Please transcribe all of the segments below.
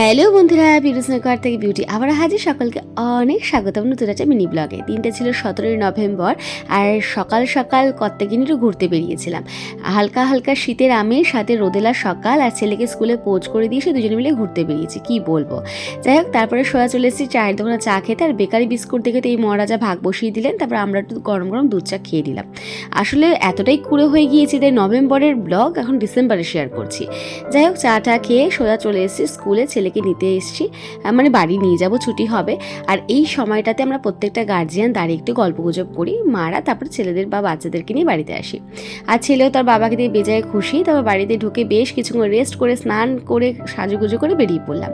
Hello বন্ধুরা, বিরুজনগর থেকে beauty আবার হাজির। সকলকে অনেক স্বাগতম নতুন একটা মিনি ব্লগে। দিনটা ছিল 17ই নভেম্বর আর সকাল সকাল কত্তেকিনিরও ঘুরতে বেরিয়েছিলাম। হালকা হালকা শীতের আমের সাথে রোদেলা সকাল, আর ছেলেকে স্কুলে পৌঁছ করে দিয়ে সে দুজনে মিলে ঘুরতে বেরিয়েছি, কি বলবো। যাই হোক, তারপরে সোয়া চলে এসেছি চায়ের দোকানে চা খেতে, আর বেকারি বিস্কুট দেখে তো এই মহারাজা ভাগ বসিয়ে দিলেন। তারপর আমরা একটু গরম গরম দুধ চা খেয়ে নিলাম। আসলে এতটাই কুড়ো হয়ে গিয়েছি তাই নভেম্বরের ব্লগ এখন ডিসেম্বরে শেয়ার করছি। যাই হোক, চাটা খেয়ে সোজা চলে এসেছি স্কুলে, ছেলেকে নিতে এসেছি, মানে বাড়ি নিয়ে যাব, ছুটি হবে। আর এই সময়টাতে আমরা প্রত্যেকটা গার্জিয়ান দাঁড়িয়ে একটু গল্পগুজব করি, মারা তারপর ছেলেদের বা বাচ্চাদেরকে নিয়ে বাড়িতে আসি। আর ছেলেও তার বাবাকে দিয়ে বেজায় খুশি। তারপর বাড়িতে ঢুকে বেশ কিছুক্ষণ রেস্ট করে স্নান করে সাজুগুজু করে বেরিয়ে পড়লাম।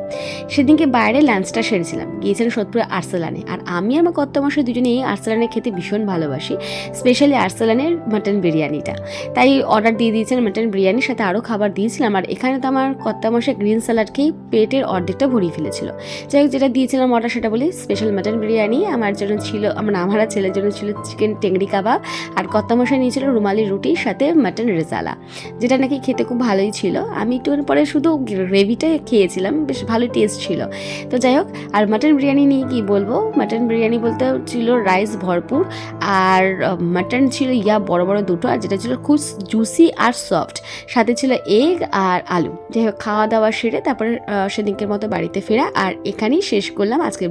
সেদিনকে বাইরে লাঞ্চটা সেরেছিলাম, গিয়েছিলাম সোদপুরে আরসালানে। আর আমি আর আমার কর্তামশাই দুজনেই আরসালানে খেতে ভীষণ ভালোবাসি, স্পেশালি আরসালানের মাটন বিরিয়ানিটা। তাই অর্ডার দিয়ে দিয়েছিলাম মাটন বিরিয়ানির সাথে আরও খাবার দিয়েছিলাম। আর এখানে তো আমার কর্তামশাই গ্রিন স্যালাড খেয়ে পেটের অর্ধেকটা ভরিয়ে ফেলেছিল। যাই হোক, যেটা দিয়েছিলাম অর্ডার সেটা বলি, স্পেশাল মাটন বিরিয়ানি। আমার জন্য ছিল, আমার ছেলের জন্য ছিল চিকেন টেংরি কাবাব, আর কর্তামশাই নিয়েছিল রুমালি রুটির সাথে মাটন রেজালা, যেটা নাকি খেতে খুব ভালোই ছিল। আমি একটুখানি পরে শুধু গ্রেভিটাই খেয়েছিলাম, বেশ ভালোই টেস্ট ছিল। তো যাই হোক, আর মাটন বিরিয়ানি নিয়ে কী বলবো, মাটন বিরিয়ানি বলতে ছিল রাইস ভরপুর, আর মাটন ছিল বড় বড় দুটো, আর যেটা ছিল খুব জুসি আর সফট, সাথে ছিল এগ আর আলু। যাই হোক, খাওয়া দাওয়া সেরে তারপরে সেদিনকের মতো বাড়িতে ফেরা। আর এখানেই শেষ করলাম আজকে।